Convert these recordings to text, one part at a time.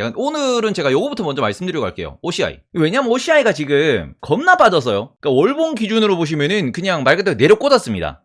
있습니다. 오늘은 제가 요거부터 먼저 말씀드리고 갈게요. OCI. 왜냐면 OCI가 지금 겁나 빠져서요. 그러니까 월봉 기준으로 보시면은 그냥 말 그대로 내려 꽂았습니다.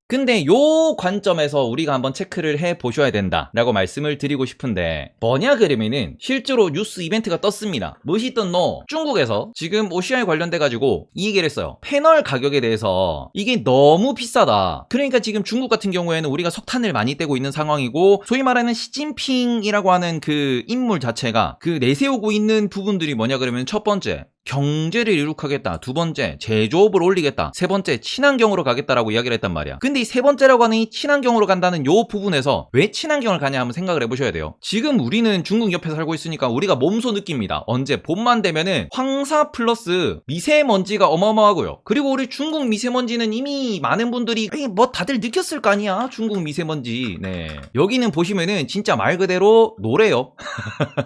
근데 요 관점에서 우리가 한번 체크를 해 보셔야 된다 라고 말씀을 드리고 싶은데, 뭐냐 그러면은 실제로 뉴스 이벤트가 떴습니다. 무엇이 떴노? 중국에서 지금 OCI 관련돼 가지고 이 얘기를 했어요. 패널 가격에 대해서 이게 너무 비싸다. 그러니까 지금 중국 같은 경우에는 우리가 석탄을 많이 떼고 있는 상황이고, 소위 말하는 시진핑이라고 하는 그 인물 자체가 그 내세우고 있는 부분들이 뭐냐 그러면, 첫 번째 경제를 이룩하겠다, 두 번째 제조업을 올리겠다, 세 번째 친환경으로 가겠다라고 이야기를 했단 말이야. 근데 이 세 번째라고 하는 이 친환경으로 간다는 요 부분에서 왜 친환경을 가냐 한번 생각을 해보셔야 돼요. 지금 우리는 중국 옆에 살고 있으니까 우리가 몸소 느낍니다. 언제 봄만 되면은 황사 플러스 미세먼지가 어마어마하고요. 그리고 우리 중국 미세먼지는 이미 많은 분들이 뭐 다들 느꼈을 거 아니야, 중국 미세먼지. 네, 여기는 보시면은 진짜 말 그대로 노래요.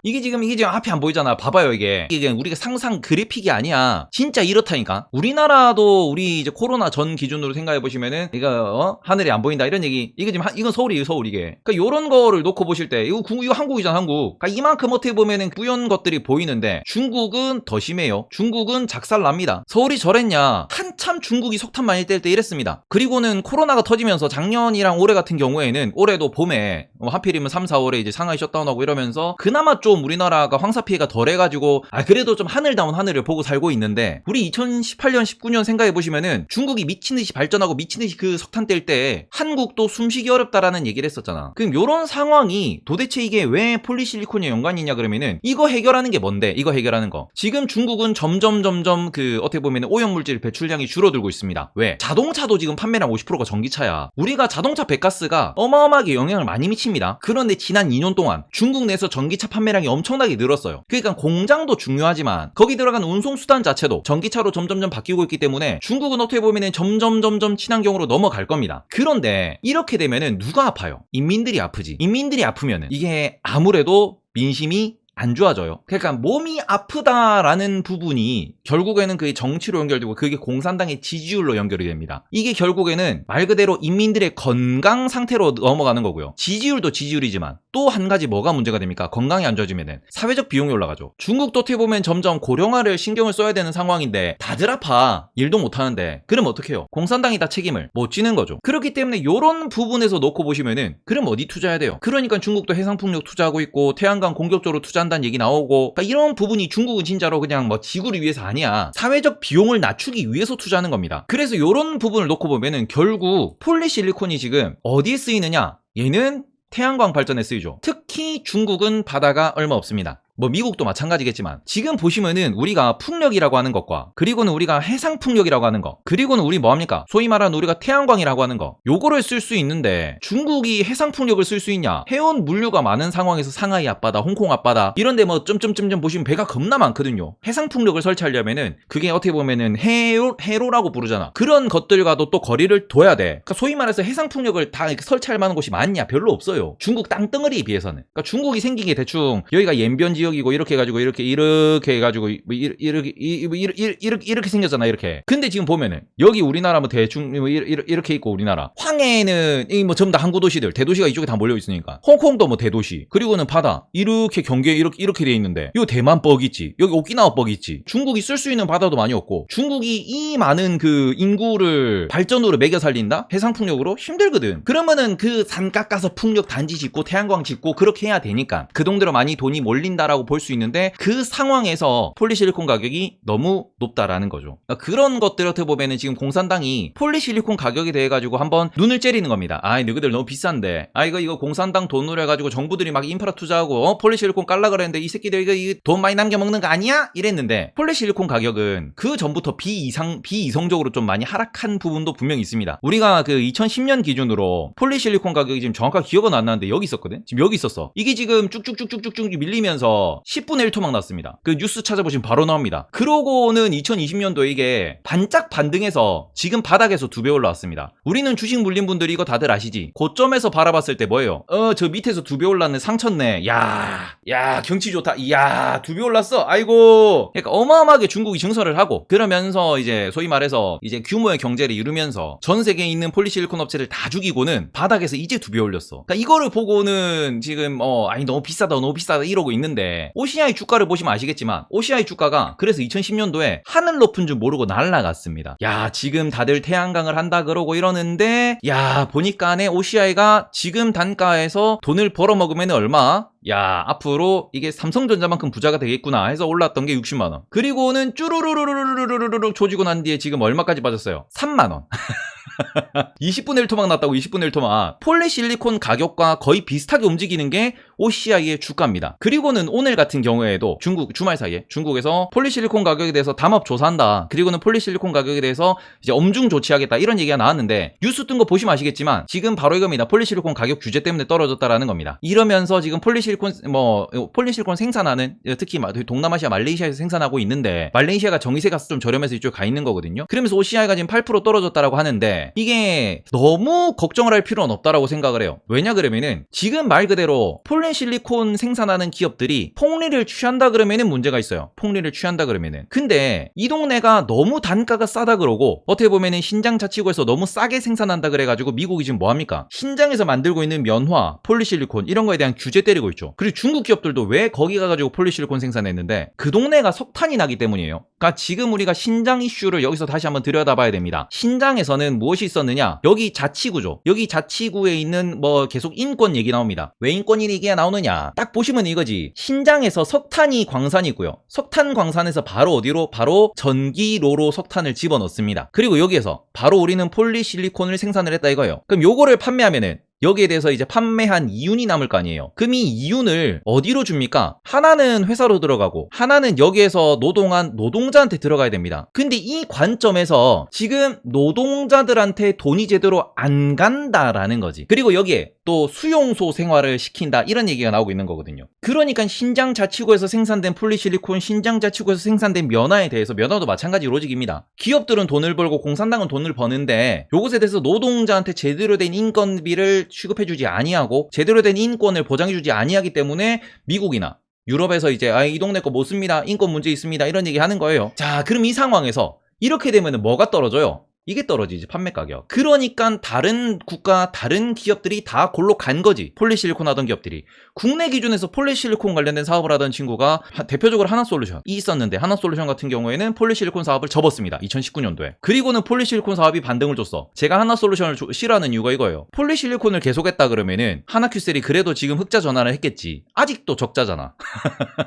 이게 지금 앞에 안 보이잖아. 봐봐요. 이게 우리가 상상 그래픽이 아니야. 진짜 이렇다니까. 우리나라도 우리 이제 코로나 전 기준으로 생각해 보시면은 이거 하늘이 안 보인다 이런 얘기. 이게 지금 이건 서울이에요, 서울. 이게. 그러니까 요런 거를 놓고 보실 때 이거 한국이잖아, 한국. 그러니까 이만큼 어떻게 보면은 뿌연 것들이 보이는데, 중국은 더 심해요. 중국은 작살납니다. 서울이 저랬냐? 한참 중국이 석탄 많이 뗄 때 이랬습니다. 그리고는 코로나가 터지면서 작년이랑 올해 같은 경우에는, 올해도 봄에 하필이면 3, 4월에 이제 상하이 셧다운하고 이러면서 그나마 좀 우리나라가 황사 피해가 덜 해가지고 그래도 좀 하늘다운 하늘을 보고 살고 있는데, 우리 2018년 19년 생각해 보시면은 중국이 미친듯이 발전하고 미친듯이 그 석탄 뗄 때 한국도 숨쉬기 어렵다라는 얘기를 했었잖아. 그럼 요런 상황이 도대체 이게 왜 폴리실리콘이 연관이냐 그러면은, 이거 해결하는 게 뭔데? 이거 해결하는 거. 지금 중국은 점점 그 어떻게 보면은 오염물질 배출량이 줄어들고 있습니다. 왜? 자동차도 지금 판매량 50%가 전기차야. 우리가 자동차 배가스가 어마어마하게 영향을 많이 미칩니다. 그런데 지난 2년 동안 중국 내에서 전기차 판매량이 엄청나게 늘었어요. 그러니까 공장도 중요하지만 거기 들어간 운송수단 자체도 전기차로 점점점 바뀌고 있기 때문에 중국은 어떻게 보면은 점점 친환경으로 넘어갈 겁니다. 그런데 이렇게 되면은 누가 아파요? 인민들이 아프지. 인민들이 아프면은 이게 아무래도 민심이 안 좋아져요. 그러니까 몸이 아프다라는 부분이 결국에는 그게 정치로 연결되고, 그게 공산당의 지지율로 연결이 됩니다. 이게 결국에는 말 그대로 인민들의 건강 상태로 넘어가는 거고요. 지지율도 지지율이지만 또 한 가지 뭐가 문제가 됩니까? 건강이 안 좋아지면은 사회적 비용이 올라가죠. 중국도 어떻게 보면 점점 고령화를 신경을 써야 되는 상황인데 다들 아파. 일도 못 하는데. 그럼 어떻게 해요? 공산당이 다 책임을 못 지는 거죠. 그렇기 때문에 이런 부분에서 놓고 보시면은, 그럼 어디 투자해야 돼요? 그러니까 중국도 해상풍력 투자하고 있고 태양광 공격적으로 투자한다는 얘기 나오고, 그러니까 이런 부분이 중국은 진짜로 그냥 뭐 지구를 위해서 아니야. 사회적 비용을 낮추기 위해서 투자하는 겁니다. 그래서 이런 부분을 놓고 보면은 결국 폴리실리콘이 지금 어디에 쓰이느냐? 얘는 태양광 발전에 쓰이죠. 특히 중국은 바다가 얼마 없습니다. 뭐 미국도 마찬가지겠지만, 지금 보시면은 우리가 풍력이라고 하는 것과, 그리고는 우리가 해상풍력이라고 하는 것, 그리고는 우리 뭐합니까? 소위 말하는 우리가 태양광이라고 하는 거, 요거를 쓸 수 있는데 중국이 해상풍력을 쓸 수 있냐? 해운 물류가 많은 상황에서 상하이 앞바다, 홍콩 앞바다 이런데 뭐 점점점점 보시면 배가 겁나 많거든요. 해상풍력을 설치하려면은 그게 어떻게 보면은 해로라고 부르잖아. 그런 것들과도 또 거리를 둬야 돼. 그러니까 소위 말해서 해상풍력을 다 설치할 만한 곳이 많냐? 별로 없어요. 중국 땅덩어리에 비해서는. 그러니까 중국이 생긴 게 대충 여기가 연변 지역 이고 이렇게 해가지고 이렇게 해가지고 뭐 이렇게 생겼잖아, 이렇게. 근데 지금 보면은 여기 우리나라 뭐 대충 뭐 이렇게 있고, 우리나라 황해는 뭐 전부 다 항구 도시들, 대도시가 이쪽에 다 몰려 있으니까, 홍콩도 뭐 대도시, 그리고는 바다 이렇게 경계 이렇게 돼 있는데, 요 대만 뻑 있지, 여기 오키나와 뻑 있지. 중국이 쓸 수 있는 바다도 많이 없고, 중국이 이 많은 그 인구를 발전으로 매겨 살린다? 해상풍력으로 힘들거든. 그러면은 그 산 깎아서 풍력 단지 짓고 태양광 짓고 그렇게 해야 되니까 그 정도로 많이 돈이 몰린다라고 볼 수 있는데, 그 상황에서 폴리실리콘 가격이 너무 높다라는 거죠. 그러니까 그런 것들 어떻게 보면은 지금 공산당이 폴리실리콘 가격에 대해 가지고 한번 눈을 째리는 겁니다. 너희들 너무 비싼데, 이거 공산당 돈으로 해가지고 정부들이 막 인프라 투자하고 폴리실리콘 깔라 그랬는데 이 새끼들 이거 돈 많이 남겨 먹는 거 아니야? 이랬는데, 폴리실리콘 가격은 그 전부터 비이성적으로 좀 많이 하락한 부분도 분명히 있습니다. 우리가 그 2010년 기준으로 폴리실리콘 가격이 지금 정확하게 기억은 안 나는데 여기 있었거든. 지금 여기 있었어. 이게 지금 쭉쭉쭉쭉쭉 밀리면서 중국에서 10분의 1토막 났습니다. 그 뉴스 찾아보시면 바로 나옵니다. 그러고는 2020년도에 이게 반짝 반등해서 지금 바닥에서 2배 올라왔습니다. 우리는 주식 물린 분들이 이거 다들 아시지? 고점에서 바라봤을 때 뭐예요? 저 밑에서 2배 올랐네. 상쳤네. 야 경치 좋다. 이야 2배 올랐어. 아이고. 그러니까 어마어마하게 중국이 증설을 하고 그러면서 이제 소위 말해서 이제 규모의 경제를 이루면서 전 세계에 있는 폴리실리콘 업체를 다 죽이고는 바닥에서 이제 2배 올렸어. 그러니까 이거를 보고는 지금 아니 너무 비싸다 이러고 있는데 OCI 주가를 보시면 아시겠지만 OCI 주가가 그래서 2010년도에 하늘 높은 줄 모르고 날아갔습니다. 야 지금 다들 태양광을 한다 그러고 이러는데 야 보니까네 OCI가 지금 단가에서 돈을 벌어먹으면 얼마? 야 앞으로 이게 삼성전자만큼 부자가 되겠구나 해서 올랐던 게 60만원. 그리고는 쭈루루루루루루루루 조지고 난 뒤에 지금 얼마까지 빠졌어요? 3만원. 20분의 1토막 났다고. 20분의 1토막. 폴리실리콘 가격과 거의 비슷하게 움직이는 게 OCI의 주가입니다. 그리고는 오늘 같은 경우에도 주말 사이에 중국에서 폴리실리콘 가격에 대해서 담합 조사한다. 그리고는 폴리실리콘 가격에 대해서 이제 엄중 조치하겠다 이런 얘기가 나왔는데 뉴스 뜬 거 보시면 아시겠지만 지금 바로 이겁니다. 폴리실리콘 가격 규제 때문에 떨어졌다라는 겁니다. 이러면서 지금 폴리실리콘 생산하는 특히 동남아시아 말레이시아에서 생산하고 있는데 말레이시아가 정유세가 좀 저렴해서 이쪽 가 있는 거거든요. 그러면서 OCI가 지금 8% 떨어졌다라고 하는데 이게 너무 걱정을 할 필요는 없다라고 생각을 해요. 왜냐 그러면은 지금 말 그대로 폴리실리콘 생산하는 기업들이 폭리를 취한다 그러면은 문제가 있어요. 폭리를 취한다 그러면은. 근데 이 동네가 너무 단가가 싸다 그러고 어떻게 보면은 신장 자치구에서 너무 싸게 생산한다 그래가지고 미국이 지금 뭐합니까? 신장에서 만들고 있는 면화, 폴리실리콘 이런 거에 대한 규제 때리고 있죠. 그리고 중국 기업들도 왜 거기 가가지고 폴리실리콘 생산했는데 그 동네가 석탄이 나기 때문이에요. 그러니까 지금 우리가 신장 이슈를 여기서 다시 한번 들여다봐야 됩니다. 신장에서는 무엇이 있었느냐? 여기 자치구죠. 여기 자치구에 있는 계속 인권 얘기 나옵니다. 왜 인권 얘기가 나오느냐? 딱 보시면 이거지. 신장에서 석탄이 광산이 있고요. 석탄 광산에서 바로 어디로? 바로 전기로로 석탄을 집어넣습니다. 그리고 여기에서 바로 우리는 폴리실리콘을 생산을 했다 이거예요. 그럼 요거를 판매하면은 여기에 대해서 이제 판매한 이윤이 남을 거 아니에요. 그럼 이 이윤을 어디로 줍니까? 하나는 회사로 들어가고 하나는 여기에서 노동한 노동자한테 들어가야 됩니다. 근데 이 관점에서 지금 노동자들한테 돈이 제대로 안 간다라는 거지. 그리고 여기에 또 수용소 생활을 시킨다 이런 얘기가 나오고 있는 거거든요. 그러니까 신장 자치구에서 생산된 폴리실리콘, 신장 자치구에서 생산된 면화에 대해서 면화도 마찬가지 로직입니다. 기업들은 돈을 벌고 공산당은 돈을 버는데 요것에 대해서 노동자한테 제대로 된 인건비를 취급해주지 아니하고 제대로 된 인권을 보장해주지 아니하기 때문에 미국이나 유럽에서 이제 이 동네 거 못 씁니다. 인권 문제 있습니다. 이런 얘기 하는 거예요. 자, 그럼 이 상황에서 이렇게 되면 뭐가 떨어져요? 이게 떨어지지, 판매 가격. 그러니까 다른 국가, 다른 기업들이 다 골로 간 거지. 폴리실리콘 하던 기업들이. 국내 기준에서 폴리실리콘 관련된 사업을 하던 친구가 대표적으로 하나솔루션이 있었는데 하나솔루션 같은 경우에는 폴리실리콘 사업을 접었습니다. 2019년도에. 그리고는 폴리실리콘 사업이 반등을 줬어. 제가 하나솔루션을 싫어하는 이유가 이거예요. 폴리실리콘을 계속했다 그러면은 하나큐셀이 그래도 지금 흑자 전환을 했겠지. 아직도 적자잖아.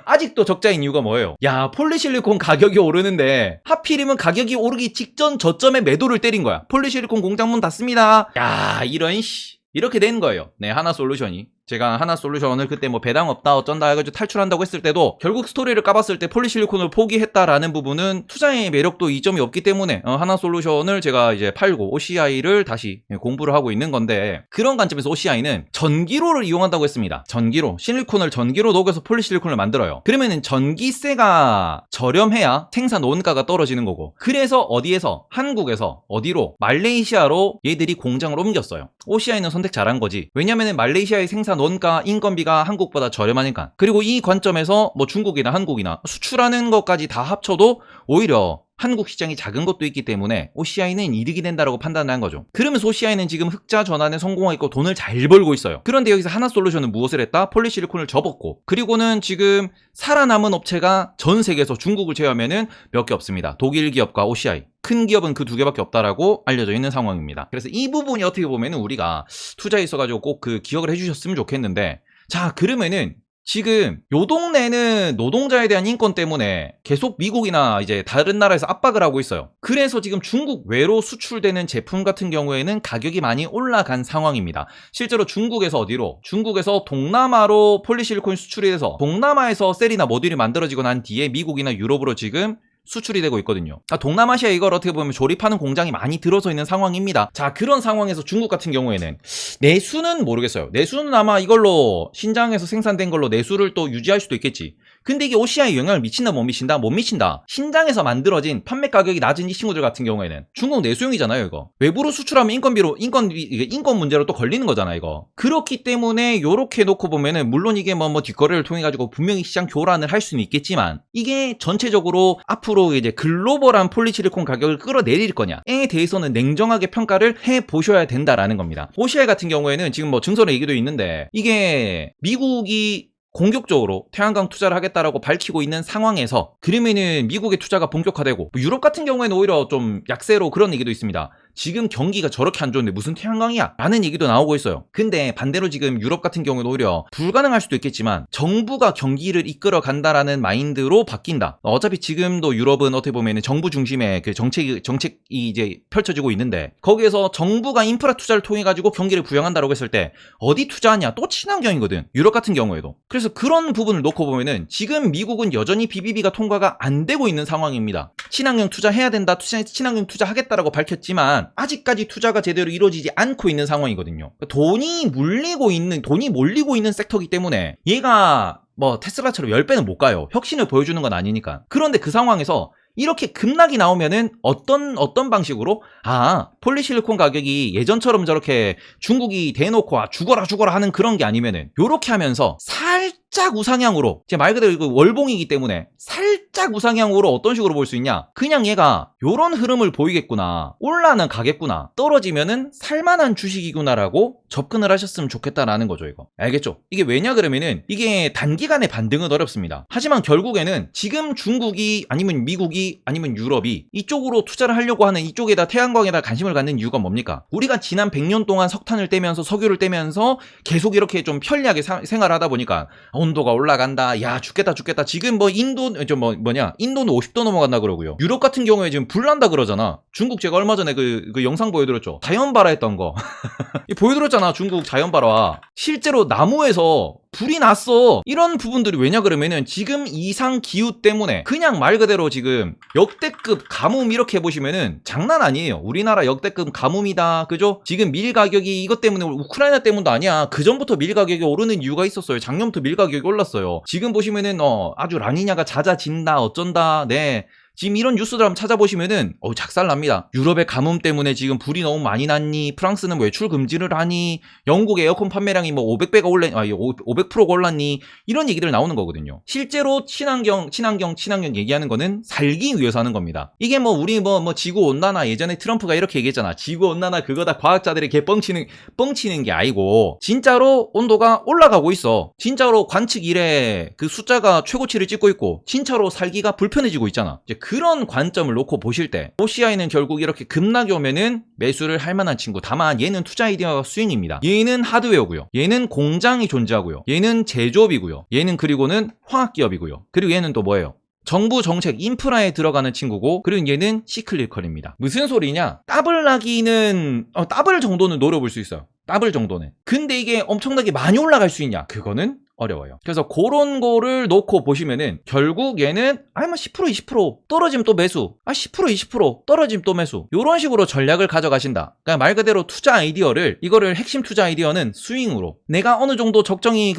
아직도 적자인 이유가 뭐예요? 야, 폴리실리콘 가격이 오르는데 하필이면 가격이 오르기 직전 저점에 매도를 때린 거야. 폴리실리콘 공장 문 닫습니다. 야, 이렇게 된 거예요. 네, 하나솔루션이. 제가 하나솔루션을 그때 배당 없다 어쩐다 해가지고 탈출한다고 했을 때도 결국 스토리를 까봤을 때 폴리실리콘을 포기했다라는 부분은 투자의 매력도 이점이 없기 때문에 하나솔루션을 제가 이제 팔고 OCI를 다시 공부를 하고 있는 건데 그런 관점에서 OCI는 전기로를 이용한다고 했습니다. 전기로. 실리콘을 전기로 녹여서 폴리실리콘을 만들어요. 그러면은 전기세가 저렴해야 생산 원가가 떨어지는 거고 그래서 어디에서? 한국에서 어디로? 말레이시아로 얘들이 공장을 옮겼어요. OCI는 선택 잘한 거지. 왜냐면은 말레이시아의 생산 원가, 인건비가 한국보다 저렴하니까. 그리고 이 관점에서 중국이나 한국이나 수출하는 것까지 다 합쳐도 오히려 한국 시장이 작은 것도 있기 때문에 OCI는 이득이 된다라고 판단한 거죠. 그러면서 OCI는 지금 흑자 전환에 성공하고 돈을 잘 벌고 있어요. 그런데 여기서 하나솔루션은 무엇을 했다? 폴리실리콘을 접었고 그리고는 지금 살아남은 업체가 전 세계에서 중국을 제외하면은 몇 개 없습니다. 독일 기업과 OCI. 큰 기업은 그 두 개밖에 없다라고 알려져 있는 상황입니다. 그래서 이 부분이 어떻게 보면은 우리가 투자에 있어가지고 꼭 기억을 해주셨으면 좋겠는데 자, 그러면은 지금 요 동네는 노동자에 대한 인권 때문에 계속 미국이나 이제 다른 나라에서 압박을 하고 있어요. 그래서 지금 중국 외로 수출되는 제품 같은 경우에는 가격이 많이 올라간 상황입니다. 실제로 중국에서 어디로? 중국에서 동남아로 폴리실리콘 수출이 돼서 동남아에서 셀이나 모듈이 만들어지고 난 뒤에 미국이나 유럽으로 지금 수출이 되고 있거든요. 그러니까 동남아시아에 이걸 어떻게 보면 조립하는 공장이 많이 들어서 있는 상황입니다. 자, 그런 상황에서 중국 같은 경우에는 내수는 모르겠어요. 내수는 아마 이걸로 신장에서 생산된 걸로 내수를 또 유지할 수도 있겠지. 근데 이게 OCI에 영향을 미친다 못 미친다? 못 미친다. 신장에서 만들어진 판매 가격이 낮은 이 친구들 같은 경우에는 중국 내수용이잖아요, 이거. 외부로 수출하면 인건 문제로 또 걸리는 거잖아, 이거. 그렇기 때문에 요렇게 놓고 보면은 물론 이게 뭐 뒷거래를 통해 가지고 분명히 시장 교란을 할 수는 있겠지만 이게 전체적으로 앞으로 이제 글로벌한 폴리실리콘 가격을 끌어내릴 거냐에 대해서는 냉정하게 평가를 해 보셔야 된다라는 겁니다. OCI 같은 경우에는 지금 뭐 증설의 얘기도 있는데 이게 미국이 공격적으로 태양광 투자를 하겠다라고 밝히고 있는 상황에서 그러면은 미국의 투자가 본격화되고 유럽 같은 경우에는 오히려 좀 약세로 그런 얘기도 있습니다. 지금 경기가 저렇게 안 좋은데 무슨 태양광이야? 라는 얘기도 나오고 있어요. 근데 반대로 지금 유럽 같은 경우는 오히려 불가능할 수도 있겠지만 정부가 경기를 이끌어 간다라는 마인드로 바뀐다. 어차피 지금도 유럽은 어떻게 보면 정부 중심의 그 정책이 이제 펼쳐지고 있는데 거기에서 정부가 인프라 투자를 통해 가지고 경기를 부양한다라고 했을 때 어디 투자하냐? 또 친환경이거든. 유럽 같은 경우에도. 그래서 그런 부분을 놓고 보면은 지금 미국은 여전히 BBB가 통과가 안 되고 있는 상황입니다. 친환경 투자해야 된다, 친환경 투자하겠다라고 밝혔지만 아직까지 투자가 제대로 이루어지지 않고 있는 상황이거든요. 돈이 몰리고 있는 섹터이기 때문에 얘가 뭐 테슬라처럼 10배는 못 가요. 혁신을 보여주는 건 아니니까. 그런데 그 상황에서 이렇게 급락이 나오면은 어떤 방식으로 폴리실리콘 가격이 예전처럼 저렇게 중국이 대놓고 죽어라 하는 그런 게 아니면은 요렇게 하면서 살짝 우상향으로 제 말 그대로 이거 월봉이기 때문에 살짝 우상향으로 어떤 식으로 볼 수 있냐? 그냥 얘가 요런 흐름을 보이겠구나. 올라는 가겠구나. 떨어지면은 살만한 주식이구나라고 접근을 하셨으면 좋겠다라는 거죠, 이거. 알겠죠? 이게 왜냐 그러면은 이게 단기간에 반등은 어렵습니다. 하지만 결국에는 지금 중국이 아니면 미국이 아니면 유럽이 이쪽으로 투자를 하려고 하는 이쪽에다 태양광에다 관심을 갖는 이유가 뭡니까? 우리가 지난 100년 동안 석탄을 떼면서 석유를 떼면서 계속 이렇게 좀 편리하게 생활을 하다 보니까 온도가 올라간다. 야, 죽겠다. 지금 뭐 인도는 50도 넘어간다 그러고요. 유럽 같은 경우에 지금 불 난다 그러잖아. 중국 제가 얼마 전에 그 영상 보여드렸죠. 자연발화 했던 거. 보여드렸잖아. 중국 자연발화. 실제로 나무에서 불이 났어. 이런 부분들이 왜냐 그러면은 지금 이상 기후 때문에 그냥 말 그대로 지금 역대급 가뭄 이렇게 보시면은 장난 아니에요. 우리나라 역대급 가뭄이다. 그죠? 지금 밀 가격이 이것 때문에 우크라이나 때문도 아니야. 그 전부터 밀 가격이 오르는 이유가 있었어요. 작년부터 밀 가격이 올랐어요. 지금 보시면은 아주 라니냐가 잦아진다 어쩐다. 네. 지금 이런 뉴스들 한번 찾아보시면은 작살납니다. 유럽의 가뭄 때문에 지금 불이 너무 많이 났니? 프랑스는 외출 금지를 하니? 영국의 에어컨 판매량이 뭐 500%가 올랐니? 이런 얘기들 나오는 거거든요. 실제로 친환경 얘기하는 거는 살기 위해서 하는 겁니다. 이게 뭐 우리 뭐 지구 온난화 예전에 트럼프가 이렇게 얘기했잖아. 지구 온난화 그거 다 과학자들이 뻥치는 게 아니고 진짜로 온도가 올라가고 있어. 진짜로 관측 이래 그 숫자가 최고치를 찍고 있고 진짜로 살기가 불편해지고 있잖아. 이제 그런 관점을 놓고 보실 때 OCI는 결국 이렇게 급락이 오면은 매수를 할 만한 친구. 다만 얘는 투자 아이디어가 스윙입니다. 얘는 하드웨어고요. 얘는 공장이 존재하고요. 얘는 제조업이고요. 얘는 그리고는 화학기업이고요. 그리고 얘는 또 뭐예요? 정부 정책 인프라에 들어가는 친구고 그리고 얘는 시클리컬입니다. 무슨 소리냐? 더블 정도는 노려볼 수 있어요. 더블 정도는. 근데 이게 엄청나게 많이 올라갈 수 있냐? 그거는 어려워요. 그래서 그런 거를 놓고 보시면은 결국 얘는 10% 20% 떨어지면 또 매수 10% 20% 떨어지면 또 매수 이런 식으로 전략을 가져가신다. 그러니까 말 그대로 투자 아이디어를 이거를 핵심 투자 아이디어는 스윙으로 내가 어느 정도 적정히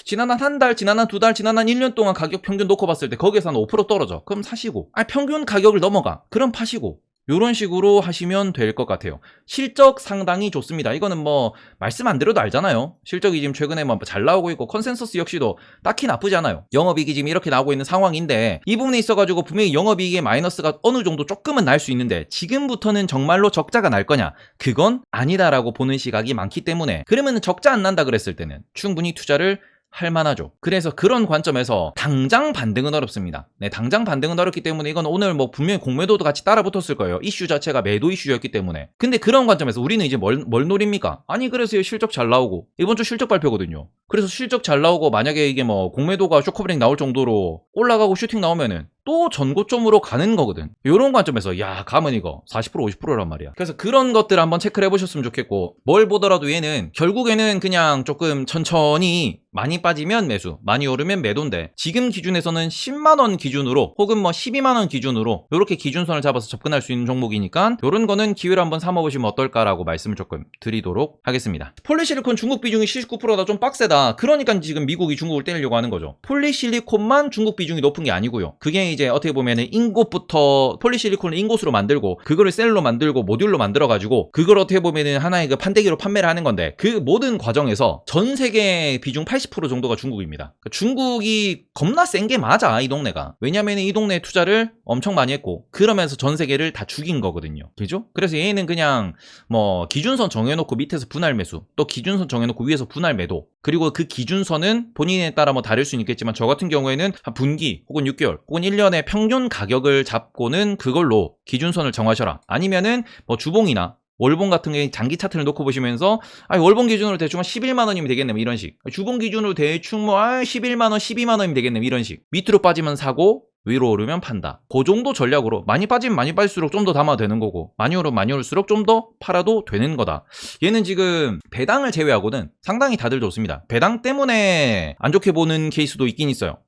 지난 한 달 지난 한 두 달 지난 한 1년 동안 가격 평균 놓고 봤을 때 거기에서 한 5% 떨어져. 그럼 사시고 평균 가격을 넘어가. 그럼 파시고 이런 식으로 하시면 될 것 같아요. 실적 상당히 좋습니다. 이거는 뭐 말씀 안 드려도 알잖아요. 실적이 지금 최근에 뭐 잘 나오고 있고 컨센서스 역시도 딱히 나쁘지 않아요. 영업이익이 지금 이렇게 나오고 있는 상황인데 이 부분에 있어가지고 분명히 영업이익의 마이너스가 어느 정도 조금은 날 수 있는데 지금부터는 정말로 적자가 날 거냐? 그건 아니다라고 보는 시각이 많기 때문에 그러면 적자 안 난다 그랬을 때는 충분히 투자를 할 만하죠. 그래서 그런 관점에서 당장 반등은 어렵습니다. 네, 당장 반등은 어렵기 때문에 이건 오늘 뭐 분명히 공매도도 같이 따라 붙었을 거예요. 이슈 자체가 매도 이슈였기 때문에. 근데 그런 관점에서 우리는 이제 뭘 노립니까? 아니 그래서 실적 잘 나오고 이번 주 실적 발표거든요. 그래서 실적 잘 나오고 만약에 이게 뭐 공매도가 쇼커브링 나올 정도로 올라가고 슈팅 나오면은 또 전고점으로 가는 거거든. 이런 관점에서 야 가면 이거 40% 50%란 말이야. 그래서 그런 것들 한번 체크를 해보셨으면 좋겠고, 뭘 보더라도 얘는 결국에는 그냥 조금 천천히 많이 빠지면 매수, 많이 오르면 매도인데, 지금 기준에서는 10만원 기준으로 혹은 뭐 12만원 기준으로 이렇게 기준선을 잡아서 접근할 수 있는 종목이니까 이런 거는 기회로 한번 삼아보시면 어떨까라고 말씀을 조금 드리도록 하겠습니다. 폴리실리콘 중국 비중이 79%다. 좀 빡세다. 그러니까 지금 미국이 중국을 때리려고 하는 거죠. 폴리실리콘만 중국 비중이 높은 게 아니고요. 그게 이제 어떻게 보면은 인곳부터 폴리실리콘을 인곳으로 만들고 그거를 셀로 만들고 모듈로 만들어가지고 그걸 어떻게 보면은 하나의 그 판때기로 판매를 하는 건데, 그 모든 과정에서 전 세계 비중 80% 정도가 중국입니다. 그러니까 중국이 겁나 센 게 맞아, 이 동네가. 왜냐면 이 동네에 투자를 엄청 많이 했고 그러면서 전 세계를 다 죽인 거거든요. 그죠? 그래서 얘는 그냥 뭐 기준선 정해놓고 밑에서 분할 매수, 또 기준선 정해놓고 위에서 분할 매도, 그리고 그 기준선은 본인에 따라 뭐 다를 수는 있겠지만 저 같은 경우에는 한 분기 혹은 6개월 혹은 1년의 평균 가격을 잡고는 그걸로 기준선을 정하셔라. 아니면은 뭐 주봉이나 월봉 같은 게 장기 차트를 놓고 보시면서 월봉 기준으로 대충 한 11만원이면 되겠네 뭐 이런 식, 주봉 기준으로 대충 뭐 11만원 12만원이면 되겠네 뭐 이런 식, 밑으로 빠지면 사고 위로 오르면 판다. 그 정도 전략으로 많이 빠지면 많이 빠질수록 좀 더 담아도 되는 거고, 많이 오르면 많이 오를수록 좀 더 팔아도 되는 거다. 얘는 지금 배당을 제외하고는 상당히 다들 좋습니다. 배당 때문에 안 좋게 보는 케이스도 있긴 있어요.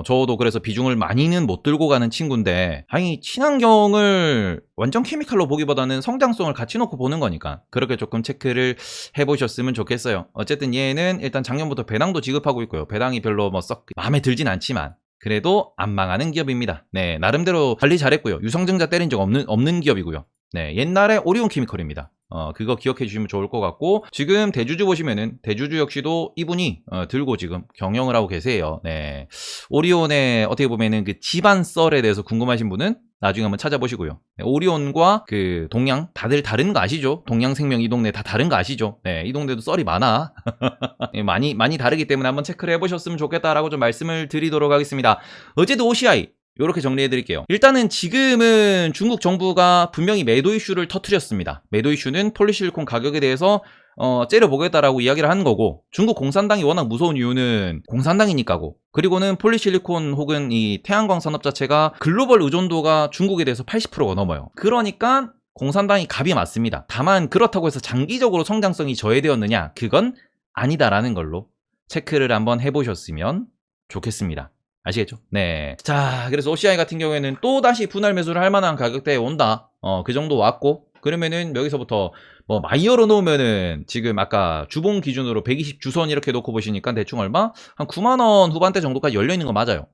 저도 그래서 비중을 많이는 못 들고 가는 친구인데, 아니 친환경을 완전 케미칼로 보기보다는 성장성을 같이 놓고 보는 거니까 그렇게 조금 체크를 해보셨으면 좋겠어요. 어쨌든 얘는 일단 작년부터 배당도 지급하고 있고요. 배당이 별로 뭐 썩 마음에 들진 않지만 그래도 안 망하는 기업입니다. 네, 나름대로 관리 잘했고요. 유상증자 때린 적 없는 기업이고요. 네, 옛날에 오리온 케미컬입니다. 그거 기억해 주시면 좋을 것 같고, 지금 대주주 보시면은 대주주 역시도 이분이 들고 지금 경영을 하고 계세요. 네, 오리온의 어떻게 보면은 그 집안 썰에 대해서 궁금하신 분은 나중에 한번 찾아보시고요. 네, 오리온과 그 동양 다들 다른 거 아시죠? 동양생명 이 동네 다 다른 거 아시죠? 네, 이 동네도 썰이 많아. 많이 다르기 때문에 한번 체크를 해보셨으면 좋겠다라고 좀 말씀을 드리도록 하겠습니다. 어제도 OCI 이렇게 정리해드릴게요. 일단은 지금은 중국 정부가 분명히 매도 이슈를 터뜨렸습니다. 매도 이슈는 폴리실리콘 가격에 대해서 째려보겠다라고 이야기를 하는 거고, 중국 공산당이 워낙 무서운 이유는 공산당이니까고, 그리고는 폴리실리콘 혹은 이 태양광 산업 자체가 글로벌 의존도가 중국에 대해서 80%가 넘어요. 그러니까 공산당이 갑이 맞습니다. 다만 그렇다고 해서 장기적으로 성장성이 저해되었느냐? 그건 아니다라는 걸로 체크를 한번 해보셨으면 좋겠습니다. 아시겠죠? 네. 자, 그래서 OCI 같은 경우에는 또 다시 분할 매수를 할 만한 가격대에 온다. 그 정도 왔고, 그러면은 여기서부터 뭐 마이어로 놓으면은 지금 아까 주봉 기준으로 120 주선 이렇게 놓고 보시니까 대충 얼마? 한 9만원 후반대 정도까지 열려있는 거 맞아요.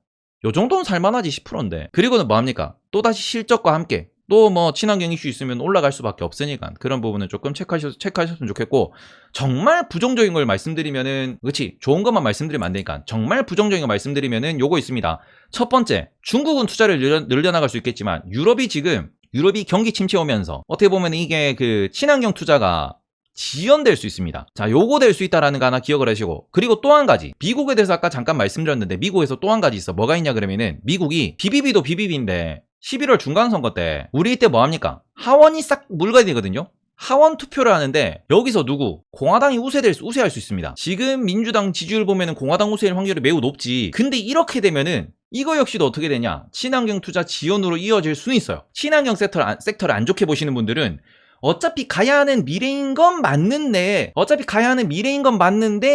요 정도는 살만하지 10%인데. 그리고는 뭐합니까? 또다시 실적과 함께 또 뭐 친환경 이슈 있으면 올라갈 수밖에 없으니까 그런 부분은 조금 체크하셨으면 좋겠고, 정말 부정적인 걸 말씀드리면은, 그렇지, 좋은 것만 말씀드리면 안 되니까 정말 부정적인 거 말씀드리면은 요거 있습니다. 첫 번째, 중국은 투자를 늘려나갈 수 있겠지만 유럽이 경기 침체 오면서 어떻게 보면 이게 그 친환경 투자가 지연될 수 있습니다. 자, 요거 될 수 있다라는 거 하나 기억을 하시고, 그리고 또 한 가지, 미국에 대해서 아까 잠깐 말씀드렸는데 미국에서 또 한 가지 있어. 뭐가 있냐 그러면은, 미국이 비비비도 비비비인데 11월 중간선거 때 우리 이때 뭐합니까? 하원이 싹 물가야 되거든요. 하원 투표를 하는데 여기서 누구? 공화당이 우세할 수 있습니다. 지금 민주당 지지율 보면은 공화당 우세일 확률이 매우 높지. 근데 이렇게 되면은 이거 역시도 어떻게 되냐? 친환경 투자 지연으로 이어질 수는 있어요. 친환경 섹터를 안 좋게 보시는 분들은 어차피 가야 하는 미래인 건 맞는데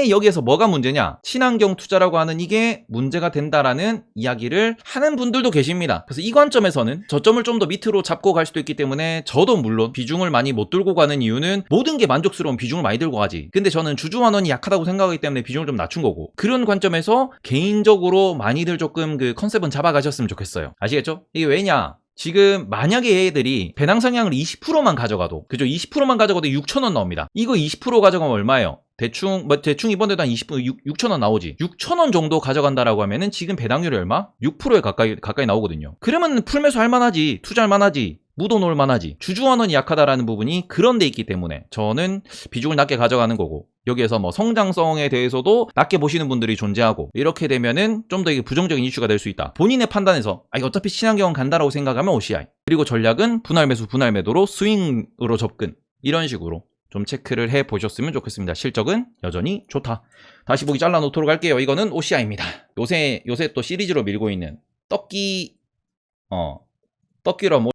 여기에서 뭐가 문제냐? 친환경 투자라고 하는 이게 문제가 된다라는 이야기를 하는 분들도 계십니다. 그래서 이 관점에서는 저점을 좀 더 밑으로 잡고 갈 수도 있기 때문에, 저도 물론 비중을 많이 못 들고 가는 이유는 모든 게 만족스러운 비중을 많이 들고 가지. 근데 저는 주주환원이 약하다고 생각하기 때문에 비중을 좀 낮춘 거고, 그런 관점에서 개인적으로 많이들 조금 그 컨셉은 잡아가셨으면 좋겠어요. 아시겠죠? 이게 왜냐? 지금 만약에 얘들이 배당 성향을 20%만 가져가도, 그죠? 20%만 가져가도 6,000원 나옵니다. 이거 20% 가져가면 얼마예요? 대충 이번에도 한 6,000원 나오지. 6,000원 정도 가져간다라고 하면은 지금 배당률이 얼마? 6%에 가까이 나오거든요. 그러면 풀매수 할 만하지, 투자할 만하지, 묻어놓을 만하지. 주주환원이 약하다라는 부분이 그런 데 있기 때문에 저는 비중을 낮게 가져가는 거고, 여기에서 뭐 성장성에 대해서도 낮게 보시는 분들이 존재하고, 이렇게 되면은 좀 더 이게 부정적인 이슈가 될 수 있다. 본인의 판단에서 이거 어차피 친환경은 간다라고 생각하면 OCI, 그리고 전략은 분할 매수 분할 매도로 스윙으로 접근, 이런 식으로 좀 체크를 해 보셨으면 좋겠습니다. 실적은 여전히 좋다. 다시 보기 잘라 놓도록 할게요. 이거는 OCI입니다. 요새 또 시리즈로 밀고 있는 떡기 떡기럼